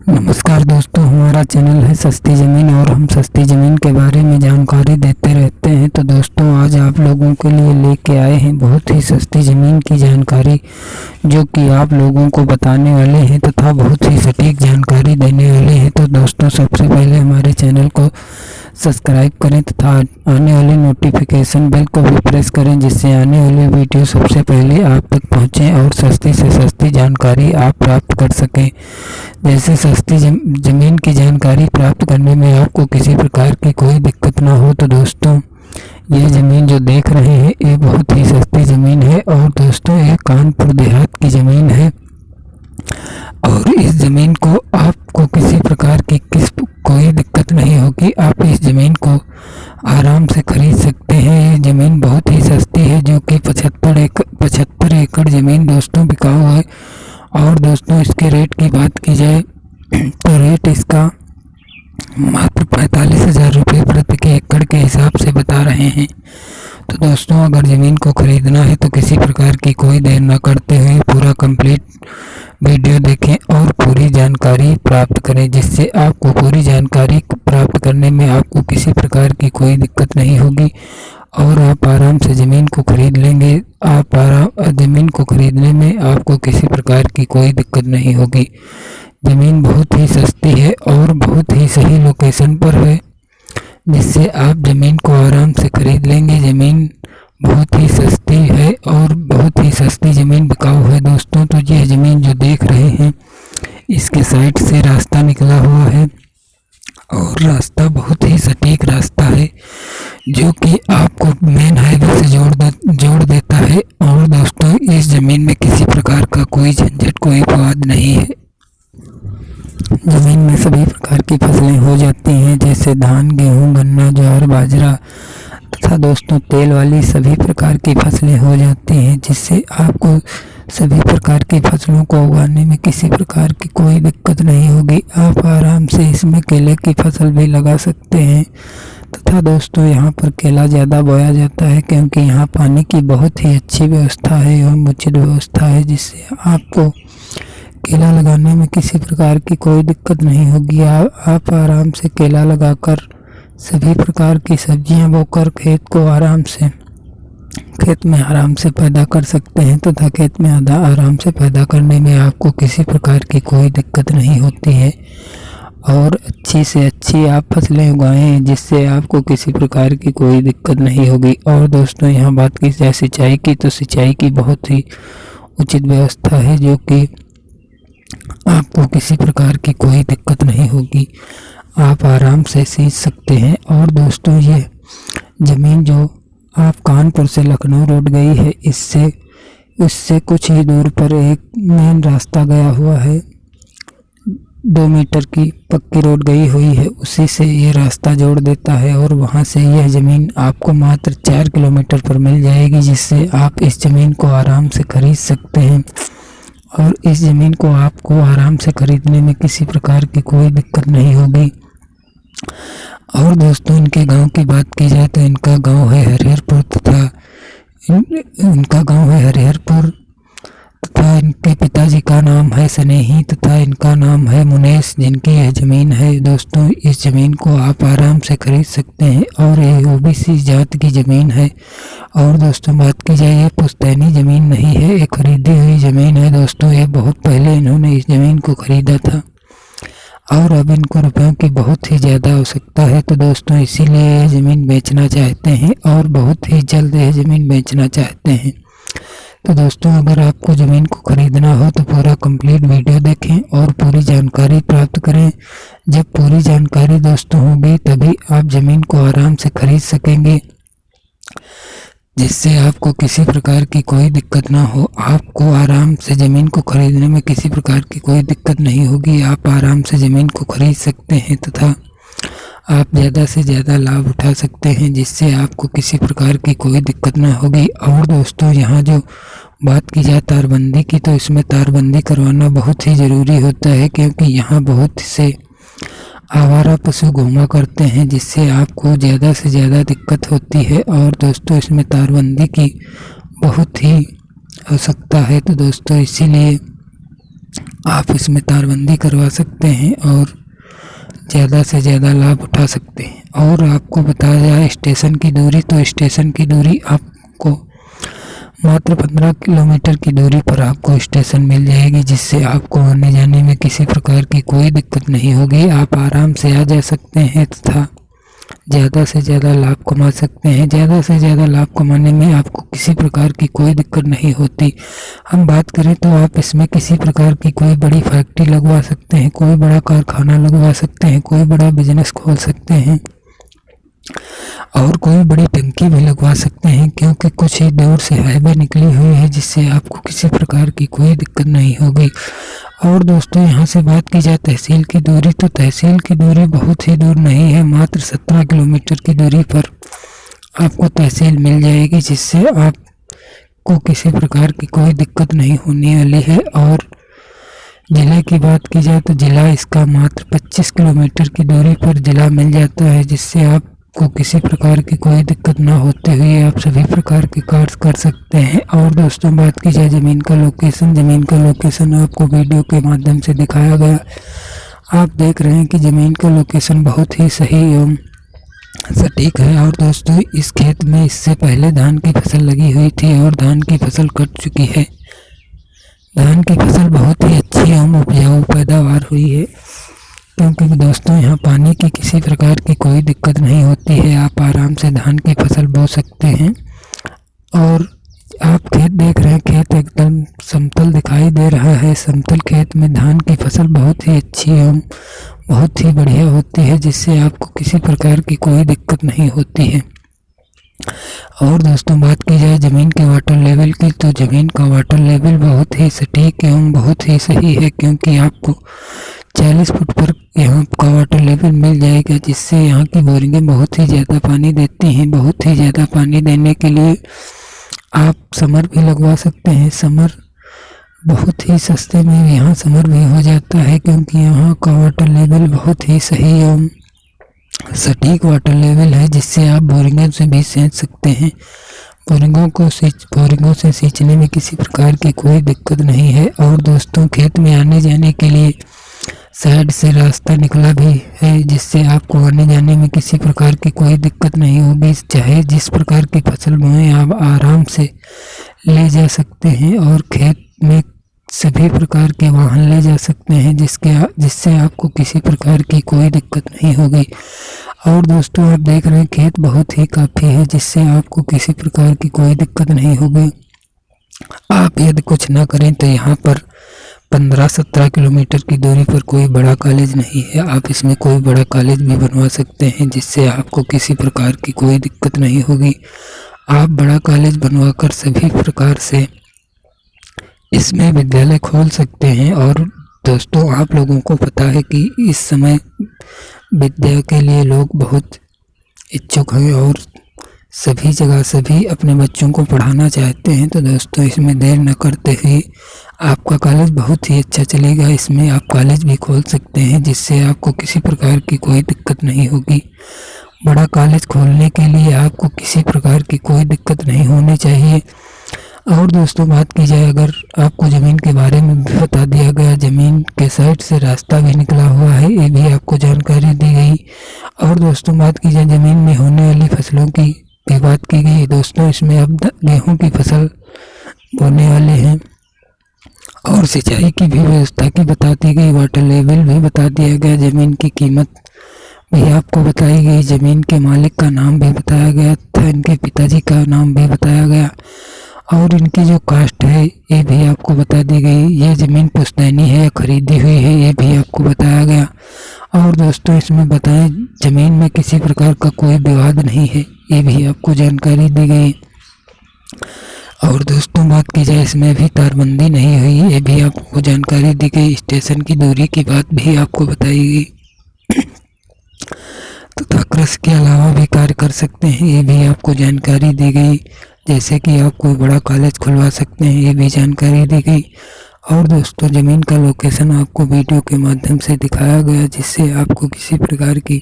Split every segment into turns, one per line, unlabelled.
नमस्कार दोस्तों, हमारा चैनल है सस्ती ज़मीन और हम सस्ती ज़मीन के बारे में जानकारी देते रहते हैं। तो दोस्तों, आज आप लोगों के लिए लेके आए हैं बहुत ही सस्ती ज़मीन की जानकारी, जो कि आप लोगों को बताने वाले हैं तथा बहुत ही सटीक जानकारी देने वाले हैं। तो दोस्तों, सबसे पहले हमारे चैनल को सब्सक्राइब करें तथा आने वाले नोटिफिकेशन बेल को भी प्रेस करें, जिससे आने वाले वीडियो सबसे पहले आप तक पहुंचें और सस्ती से सस्ती जानकारी आप प्राप्त कर सकें। जैसे सस्ती ज़मीन की जानकारी प्राप्त करने में आपको किसी प्रकार की कोई दिक्कत ना हो, तो दोस्तों ये ज़मीन जो देख रहे हैं ये बहुत ही सस्ती ज़मीन है। और दोस्तों, ये कानपुर देहात की ज़मीन है और इस ज़मीन को आपको किसी प्रकार की कोई दिक्कत नहीं होगी। आप इस ज़मीन को आराम से खरीद सकते हैं। ये ज़मीन बहुत ही सस्ती है, जो कि 75 एकड़ ज़मीन दोस्तों बिकाऊ है। और दोस्तों, इसके रेट की बात की जाए तो रेट इसका मात्र 45,000 रुपये प्रति एकड़ के हिसाब से बता रहे हैं। तो दोस्तों, अगर ज़मीन को खरीदना है तो किसी प्रकार की कोई देर न करते हुए पूरा कंप्लीट वीडियो देखें और पूरी जानकारी प्राप्त करें, जिससे आपको पूरी जानकारी प्राप्त करने में आपको किसी प्रकार की कोई दिक्कत नहीं होगी और आप आराम से ज़मीन को खरीद लेंगे। ज़मीन को खरीदने में आपको किसी प्रकार की कोई दिक्कत नहीं होगी। ज़मीन बहुत ही सस्ती है और बहुत ही सही लोकेशन पर है, जिससे आप ज़मीन को आराम से खरीद लेंगे। ज़मीन बहुत ही सस्ती है और बहुत ही सस्ती ज़मीन बिकाऊ है दोस्तों। तो यह ज़मीन जो देख रहे हैं, इसके साइड से रास्ता निकला हुआ है और रास्ता बहुत ही सटीक रास्ता है, जो कि आपको मेन हाईवे से जोड़ देता है। और दोस्तों, इस ज़मीन में किसी प्रकार का कोई झंझट, कोई विवाद नहीं है। ज़मीन में सभी प्रकार की फसलें हो जाती हैं, जैसे धान, गेहूं, गन्ना, ज्वार, बाजरा तथा दोस्तों तेल वाली सभी प्रकार की फसलें हो जाती हैं, जिससे आपको सभी प्रकार की फसलों को उगाने में किसी प्रकार की कोई दिक्कत नहीं होगी। आप आराम से इसमें केले की फसल भी लगा सकते हैं तथा दोस्तों यहाँ पर केला ज़्यादा बोया जाता है, क्योंकि यहाँ पानी की बहुत ही अच्छी व्यवस्था है एवं उचित व्यवस्था है, जिससे आपको केला लगाने में किसी प्रकार की कोई दिक्कत नहीं होगी। आप आराम से केला लगाकर सभी प्रकार की सब्जियां बोकर खेत में आराम से पैदा कर सकते हैं तथा खेत में आराम से पैदा करने में आपको किसी प्रकार की कोई दिक्कत नहीं होती है और अच्छी से अच्छी आप फसलें उगाएं, जिससे आपको किसी प्रकार की कोई दिक्कत नहीं होगी। और दोस्तों, यहाँ बात की जाए सिंचाई की, तो सिंचाई की बहुत ही उचित व्यवस्था है, जो कि आपको किसी प्रकार की कोई दिक्कत नहीं होगी। आप आराम से सींच सकते हैं। और दोस्तों, ये ज़मीन जो आप कानपुर से लखनऊ रोड गई है, इससे कुछ ही दूर पर एक मेन रास्ता गया हुआ है। 2 मीटर की पक्की रोड गई हुई है, उसी से ये रास्ता जोड़ देता है और वहाँ से यह ज़मीन आपको मात्र 4 किलोमीटर पर मिल जाएगी, जिससे आप इस ज़मीन को आराम से खरीद सकते हैं। और इस ज़मीन को आपको आराम से खरीदने में किसी प्रकार की कोई दिक्कत नहीं होगी। और दोस्तों, इनके गांव की बात की जाए तो इनका गांव है हरिहरपुर तथा इनके पिताजी का नाम है स्नेही तथा इनका नाम है मुनेश, जिनकी यह ज़मीन है। दोस्तों, इस ज़मीन को आप आराम से खरीद सकते हैं और ये ओबीसी जात की ज़मीन है। और दोस्तों, बात की जाए, ये पुश्तैनी ज़मीन नहीं है, ये खरीदी हुई ज़मीन है दोस्तों। ये बहुत पहले इन्होंने इस ज़मीन को खरीदा था और अब इनको रुपयों की बहुत ही ज़्यादा आवश्यकता है। तो दोस्तों, इसीलिए ये ज़मीन बेचना चाहते हैं और बहुत ही जल्द ये ज़मीन बेचना चाहते हैं। तो दोस्तों, अगर आपको ज़मीन को खरीदना हो तो पूरा कंप्लीट वीडियो देखें और पूरी जानकारी प्राप्त करें। जब पूरी जानकारी दोस्तों होगी, तभी आप ज़मीन को आराम से खरीद सकेंगे, जिससे आपको किसी प्रकार की कोई दिक्कत ना हो। आपको आराम से ज़मीन को खरीदने में किसी प्रकार की कोई दिक्कत नहीं होगी। आप आराम से ज़मीन को खरीद सकते हैं तथा आप ज़्यादा से ज़्यादा लाभ उठा सकते हैं, जिससे आपको किसी प्रकार की कोई दिक्कत ना होगी। और दोस्तों, यहाँ जो बात की जाए तारबंदी की, तो इसमें तारबंदी करवाना बहुत ही ज़रूरी होता है, क्योंकि यहाँ बहुत से आवारा पशु घूमा करते हैं, जिससे आपको ज़्यादा से ज़्यादा दिक्कत होती है। और दोस्तों, इसमें तारबंदी की बहुत ही आवश्यकता है। तो दोस्तों, इसीलिए आप इसमें तारबंदी करवा सकते हैं और ज़्यादा से ज़्यादा लाभ उठा सकते हैं। और आपको बताया जाए स्टेशन की दूरी, तो स्टेशन की दूरी आपको मात्र 15 किलोमीटर की दूरी पर आपको स्टेशन मिल जाएगी, जिससे आपको आने जाने में किसी प्रकार की कोई दिक्कत नहीं होगी। आप आराम से आ जा सकते हैं तथा ज़्यादा से ज़्यादा लाभ कमा सकते हैं। ज़्यादा से ज़्यादा लाभ कमाने में आपको किसी प्रकार की कोई दिक्कत नहीं होती। हम बात करें तो आप इसमें किसी प्रकार की कोई बड़ी फैक्ट्री लगवा सकते हैं, कोई बड़ा कारखाना लगवा सकते हैं, कोई बड़ा बिजनेस खोल सकते हैं और कोई बड़ी टंकी भी लगवा सकते हैं, क्योंकि कुछ ही दूर से हाईवे निकली हुई है, जिससे आपको किसी प्रकार की कोई दिक्कत नहीं होगी। और दोस्तों, यहाँ से बात की जाए तहसील की दूरी, तो तहसील की दूरी बहुत ही दूर नहीं है, मात्र 17 किलोमीटर की दूरी पर आपको तहसील मिल जाएगी, जिससे आपको किसी प्रकार की कोई दिक्कत नहीं होने वाली है। और ज़िले की बात की जाए तो ज़िला इसका मात्र 25 किलोमीटर की दूरी पर ज़िला मिल जाता है, जिससे आपको किसी प्रकार की कोई दिक्कत ना होते हुए आप सभी प्रकार के कार्य कर सकते हैं। और दोस्तों, बात की जाए ज़मीन का लोकेशन आपको वीडियो के माध्यम से दिखाया गया। आप देख रहे हैं कि ज़मीन का लोकेशन बहुत ही सही एवं सटीक है। और दोस्तों, इस खेत में इससे पहले धान की फसल लगी हुई थी और धान की फसल कट चुकी है। धान की फसल बहुत ही अच्छी एवं उपजाऊ पैदावार हुई है, क्योंकि दोस्तों यहाँ पानी की किसी प्रकार की कोई दिक्कत नहीं होती है। आप आराम से धान की फसल बो सकते हैं। और आप खेत देख रहे हैं, खेत एकदम समतल दिखाई दे रहा है। समतल खेत में धान की फसल बहुत ही अच्छी एवं बहुत ही बढ़िया होती है, जिससे आपको किसी प्रकार की कोई दिक्कत नहीं होती है। और दोस्तों, बात की जाए ज़मीन के वाटर लेवल की, तो ज़मीन का वाटर लेवल बहुत ही सटीक एवं बहुत ही सही है, क्योंकि आपको 40 फुट पर यहाँ का वाटर लेवल मिल जाएगा, जिससे यहाँ की बोरिंगें बहुत ही ज़्यादा पानी देती हैं। बहुत ही ज़्यादा पानी देने के लिए आप समर भी लगवा सकते हैं। समर बहुत ही सस्ते में यहाँ समर भी हो जाता है, क्योंकि यहाँ का वाटर लेवल बहुत ही सही एवं सटीक वाटर लेवल है, जिससे आप बोरिंगों से भी सींच सकते हैं। बोरिंगों से सींचने में किसी प्रकार की कोई दिक्कत नहीं है। और दोस्तों, खेत में आने जाने के लिए साइड से रास्ता निकला भी है, जिससे आपको आने जाने में किसी प्रकार की कोई दिक्कत नहीं होगी। चाहे जिस प्रकार की फसल बोएं आप आराम से ले जा सकते हैं और खेत में सभी प्रकार के वाहन ले जा सकते हैं, जिससे आपको किसी प्रकार की कोई दिक्कत नहीं होगी। और दोस्तों, आप देख रहे हैं खेत बहुत ही काफ़ी है, जिससे आपको किसी प्रकार की कोई दिक्कत नहीं होगी। आप यदि कुछ ना करें तो यहाँ पर 15-17 किलोमीटर की दूरी पर कोई बड़ा कॉलेज नहीं है। आप इसमें कोई बड़ा कॉलेज भी बनवा सकते हैं, जिससे आपको किसी प्रकार की कोई दिक्कत नहीं होगी। आप बड़ा कॉलेज बनवाकर सभी प्रकार से इसमें विद्यालय खोल सकते हैं। और दोस्तों, आप लोगों को पता है कि इस समय विद्या के लिए लोग बहुत इच्छुक हैं और सभी जगह सभी अपने बच्चों को पढ़ाना चाहते हैं। तो दोस्तों, इसमें देर न करते हुए आपका कॉलेज बहुत ही अच्छा चलेगा। इसमें आप कॉलेज भी खोल सकते हैं, जिससे आपको किसी प्रकार की कोई दिक्कत नहीं होगी। बड़ा कॉलेज खोलने के लिए आपको किसी प्रकार की कोई दिक्कत नहीं होनी चाहिए। और दोस्तों, बात की जाए, अगर आपको ज़मीन के बारे में भी बता दिया गया, ज़मीन के साइड से रास्ता भी निकला हुआ है, ये भी आपको जानकारी दी गई। और दोस्तों, बात की जाए ज़मीन में होने वाली फसलों की भी बात की गई। दोस्तों, इसमें अब गेहूं की फसल बोने वाले हैं और सिंचाई की भी व्यवस्था की बता दी गई। वाटर लेवल भी बता दिया गया। ज़मीन की कीमत भी आपको बताई गई। ज़मीन के मालिक का नाम भी बताया गया था, इनके पिताजी का नाम भी बताया गया और इनकी जो कास्ट है ये भी आपको बता दी गई। ये ज़मीन पुश्तैनी है या खरीदी हुई है, ये भी आपको बताया गया। और दोस्तों, इसमें बताएं ज़मीन में किसी प्रकार का कोई विवाद नहीं है, ये भी आपको जानकारी दी गई। और दोस्तों, बात की जाए, इसमें भी तारबंदी नहीं हुई, ये भी आपको जानकारी दी गई। स्टेशन की दूरी की बात भी आपको बताई गई तथा कृषि के अलावा भी कार्य कर सकते हैं, ये भी आपको जानकारी दी गई। जैसे कि आप कोई बड़ा कॉलेज खुलवा सकते हैं, ये भी जानकारी दी गई। और दोस्तों, ज़मीन का लोकेशन आपको वीडियो के माध्यम से दिखाया गया, जिससे आपको किसी प्रकार की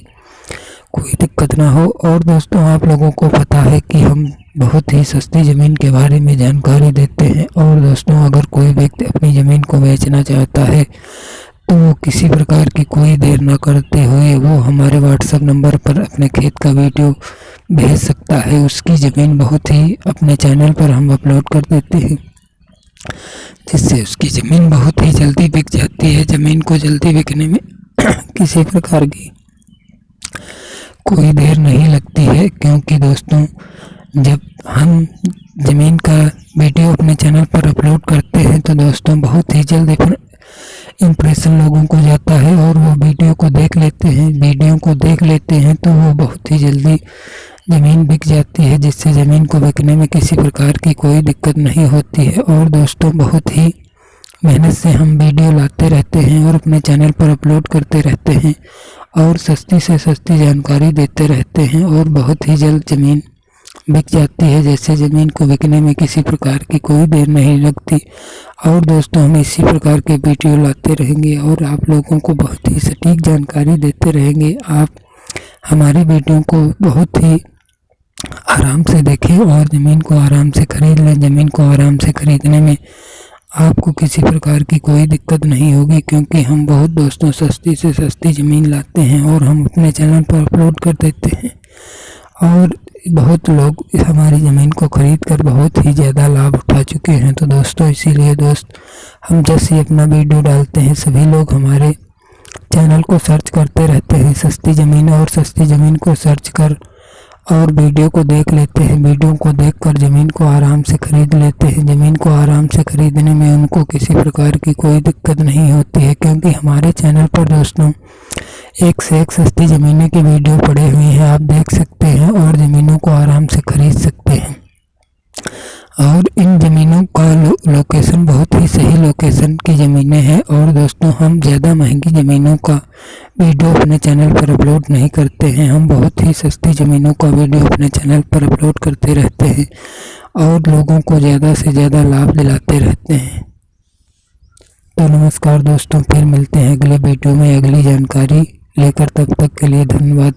कोई दिक्कत ना हो। और दोस्तों, आप लोगों को पता है कि हम बहुत ही सस्ती ज़मीन के बारे में जानकारी देते हैं। और दोस्तों, अगर कोई व्यक्ति अपनी ज़मीन को बेचना चाहता है तो वो किसी प्रकार की कोई देर न करते हुए वो हमारे व्हाट्सएप नंबर पर अपने खेत का वीडियो भेज सकता है। उसकी ज़मीन बहुत ही अपने चैनल पर हम अपलोड कर देते हैं, जिससे उसकी ज़मीन बहुत ही जल्दी बिक जाती है। ज़मीन को जल्दी बिकने में किसी प्रकार की कोई देर नहीं लगती है, क्योंकि दोस्तों जब हम ज़मीन का वीडियो अपने चैनल पर अपलोड करते हैं तो दोस्तों बहुत ही जल्द इम्प्रेशन लोगों को जाता है और वो वीडियो को देख लेते हैं तो वो बहुत ही जल्दी ज़मीन बिक जाती है, जिससे ज़मीन को बिकने में किसी प्रकार की कोई दिक्कत नहीं होती है। और दोस्तों, बहुत ही मेहनत से हम वीडियो लाते रहते हैं और अपने चैनल पर अपलोड करते रहते हैं और सस्ती से सस्ती जानकारी देते रहते हैं और बहुत ही जल्द ज़मीन बिक जाती है, जैसे ज़मीन को बिकने में किसी प्रकार की कोई देर नहीं लगती। और दोस्तों, हम इसी प्रकार के वीडियो लाते रहेंगे और आप लोगों को बहुत ही सटीक जानकारी देते रहेंगे। आप हमारे वीडियो को बहुत ही आराम से देखें और ज़मीन को आराम से खरीद लें। ज़मीन को आराम से खरीदने में आपको किसी प्रकार की कोई दिक्कत नहीं होगी, क्योंकि हम बहुत दोस्तों सस्ती से सस्ती ज़मीन लाते हैं और हम अपने चैनल पर अपलोड कर देते हैं और बहुत लोग हमारी ज़मीन को खरीद कर बहुत ही ज़्यादा लाभ उठा चुके हैं। तो दोस्तों, इसीलिए हम जैसे ही अपना वीडियो डालते हैं सभी लोग हमारे चैनल को सर्च करते रहते हैं सस्ती ज़मीन, और सस्ती ज़मीन को सर्च कर और वीडियो को देख लेते हैं। वीडियो को देखकर ज़मीन को आराम से खरीद लेते हैं। ज़मीन को आराम से खरीदने में उनको किसी प्रकार की कोई दिक्कत नहीं होती है, क्योंकि हमारे चैनल पर दोस्तों एक से एक सस्ती ज़मीनें की वीडियो पड़े हुए हैं, आप देख सकते हैं और ज़मीनों को आराम से खरीद सकते हैं। और इन ज़मीनों का लोकेशन बहुत ही सही लोकेशन की ज़मीनें हैं। और दोस्तों, हम ज़्यादा महंगी ज़मीनों का वीडियो अपने चैनल पर अपलोड नहीं करते हैं, हम बहुत ही सस्ती ज़मीनों का वीडियो अपने चैनल पर अपलोड करते रहते हैं और लोगों को ज़्यादा से ज़्यादा लाभ दिलाते रहते हैं। तो नमस्कार दोस्तों, फिर मिलते हैं अगले वीडियो में अगली जानकारी लेकर। तब तक के लिए धन्यवाद।